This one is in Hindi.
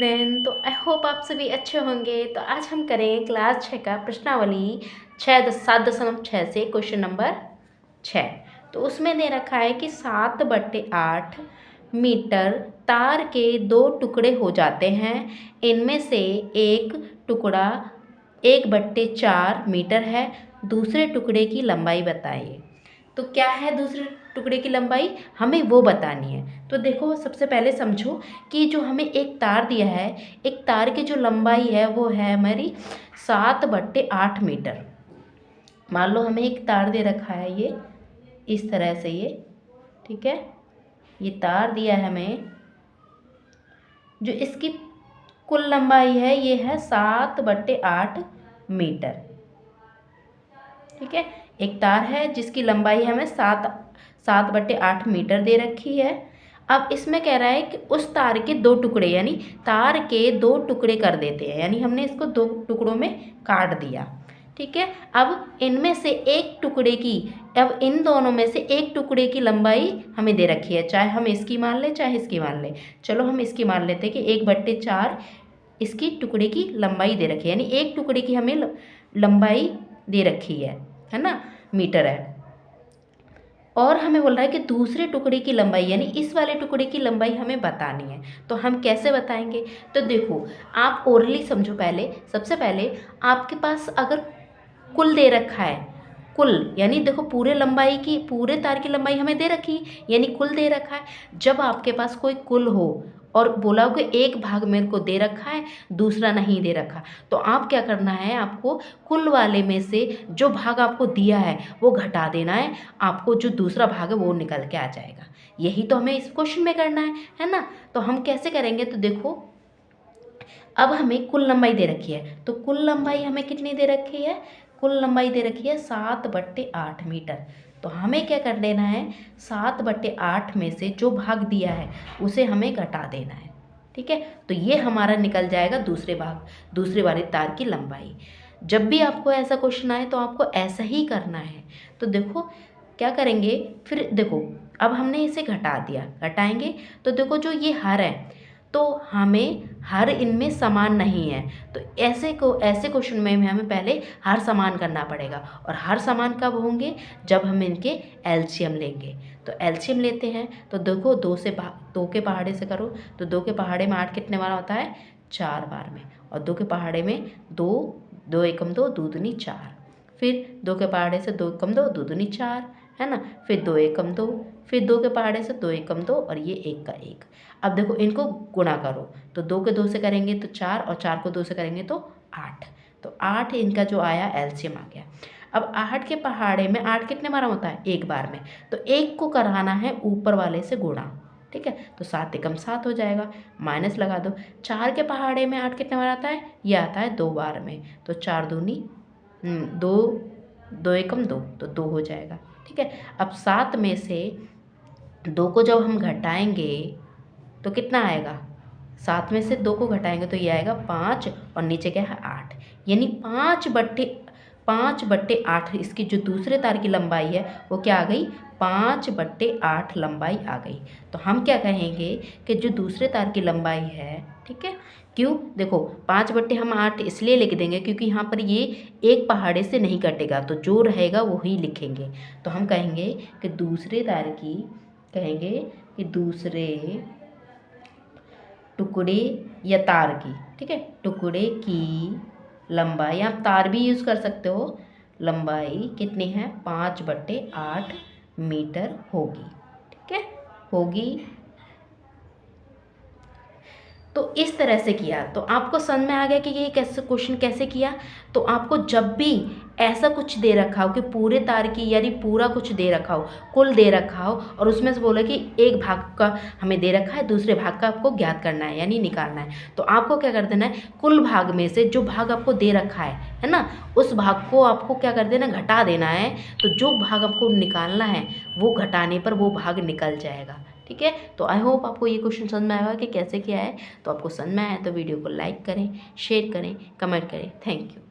स्टूडेंट, तो आई होप आप सभी अच्छे होंगे। तो आज हम करें क्लास 6 का प्रश्नावली 7.6 से क्वेश्चन नंबर 6। तो उसमें दे रखा है कि 7/8 मीटर तार के 2 टुकड़े हो जाते हैं। इनमें से एक टुकड़ा 1/4 मीटर है। दूसरे टुकड़े की लंबाई बताइए। तो क्या है दूसरे टुकड़े की लंबाई, हमें वो बतानी है। तो देखो, सबसे पहले समझो कि जो हमें एक तार दिया है, एक तार की जो लंबाई है वो है हमारी 7/8 मीटर। मान लो हमें एक तार दे रखा है, ये इस तरह से, ये ठीक है, ये तार दिया है हमें। जो इसकी कुल लंबाई है ये है 7/8 मीटर। ठीक है, एक तार है जिसकी लंबाई हमें 7/8 मीटर दे रखी है। अब इसमें कह रहा है कि उस तार के 2 टुकड़े, यानी तार के 2 टुकड़े कर देते हैं, यानी हमने इसको 2 टुकड़ों में काट दिया। ठीक है, अब इनमें से एक टुकड़े की, अब इन दोनों में से एक टुकड़े की लंबाई हमें दे रखी है, चाहे हम इसकी मान लें चाहे इसकी मान लें। चलो हम इसकी मान लेते हैं कि 1/4 इसकी टुकड़े की लंबाई दे रखी है, यानी एक टुकड़े की हमें लंबाई दे रखी है ना, मीटर है। और हमें बोल रहा है कि दूसरे टुकड़े की लंबाई, यानी इस वाले टुकड़े की लंबाई हमें बतानी है। तो हम कैसे बताएंगे? तो देखो, आप ओरली समझो। पहले सबसे पहले आपके पास अगर कुल दे रखा है, कुल यानी देखो पूरे लंबाई की, पूरे तार की लंबाई हमें दे रखी, यानी कुल दे रखा है। जब आपके पास कोई कुल हो और बोला हो कि एक भाग मेरे को दे रखा है, दूसरा नहीं दे रखा, तो आप क्या करना है, आपको कुल वाले में से जो भाग आपको दिया है वो घटा देना है। आपको जो दूसरा भाग है वो निकल के आ जाएगा। यही तो हमें इस क्वेश्चन में करना है ना। तो हम कैसे करेंगे? तो देखो, अब हमें कुल लंबाई दे रखी है, तो कुल लंबाई हमें कितनी दे रखी है? कुल लंबाई दे रखी है 7/8 मीटर। तो हमें क्या कर देना है, 7/8 में से जो भाग दिया है उसे हमें घटा देना है। ठीक है, तो ये हमारा निकल जाएगा दूसरे भाग, दूसरे वाले तार की लंबाई। जब भी आपको ऐसा क्वेश्चन आए तो आपको ऐसा ही करना है। तो देखो क्या करेंगे, फिर देखो अब हमने इसे घटा दिया, घटाएंगे तो देखो जो ये हर है, तो हमें हर इनमें समान नहीं है। तो ऐसे क्वेश्चन में हमें पहले हर समान करना पड़ेगा। और हर समान कब होंगे? जब हम इनके एलसीएम लेंगे। तो एलसीएम लेते हैं, तो देखो 2 के पहाड़े से करो, तो 2 के पहाड़े में 8 कितने बार होता है? 4 बार में। और 2 के पहाड़े में 2, 2 एकम 2, 2 दूनी 4। फिर 2 के पहाड़े से 2 एकम 2, 2 दूनी 4, है ना। फिर 2 एकम 2, फिर 2 के पहाड़े से 2 एकम 2, और ये 1 का 1। अब देखो इनको गुणा करो, तो 2 के 2 से करेंगे तो 4, और 4 को 2 से करेंगे तो 8। तो 8 इनका जो आया एलसीएम आ गया। अब 8 के पहाड़े में 8 कितने बार होता है? 1 बार में। तो 1 को कराना है ऊपर वाले से गुणा। ठीक है, तो 7 एकम 7 हो जाएगा, माइनस लगा दो। 4 के पहाड़े में 8 कितने बार आता है? ये आता है 2 बार में। तो 4 दूनी 2, 2 एकम 2, तो 2 हो जाएगा। ठीक है, अब 7 में से 2 को जब हम घटाएंगे तो कितना आएगा? 7 में से 2 को घटाएंगे तो ये आएगा 5, और नीचे क्या है? 8। यानी 5/8 इसकी जो दूसरे तार की लंबाई है वो क्या आ गई? 5/8 लंबाई आ गई। तो हम क्या कहेंगे कि जो दूसरे तार की लंबाई है, ठीक है, क्यों? देखो 5/8 इसलिए लिख देंगे क्योंकि यहाँ पर ये एक पहाड़े से नहीं कटेगा, तो जो रहेगा वही लिखेंगे। तो हम कहेंगे कि दूसरे तार की, कहेंगे कि दूसरे टुकड़े या तार की, ठीक है, टुकड़े की लंबाई, आप तार भी यूज़ कर सकते हो, लंबाई कितनी है? 5/8 मीटर होगी। ठीक है, होगी। तो इस तरह से किया तो आपको समझ में आ गया कि ये कैसे क्वेश्चन कैसे किया। तो आपको जब भी ऐसा कुछ दे रखा हो कि पूरे तार की, यानी पूरा कुछ दे रखा हो, कुल दे रखा हो, और उसमें से बोला कि एक भाग का हमें दे रखा है, दूसरे भाग का आपको ज्ञात करना है, यानी निकालना है, तो आपको क्या कर देना है, कुल भाग में से जो भाग आपको दे रखा है ना, उस भाग को आपको क्या कर देना? घटा देना है। तो जो भाग आपको निकालना है वो घटाने पर वो भाग निकल जाएगा। ठीक है, तो आई होप आपको ये क्वेश्चन समझ में आएगा कि कैसे किया है। तो आपको समझ में आया तो वीडियो को लाइक करें, शेयर करें, कमेंट करें। Thank you.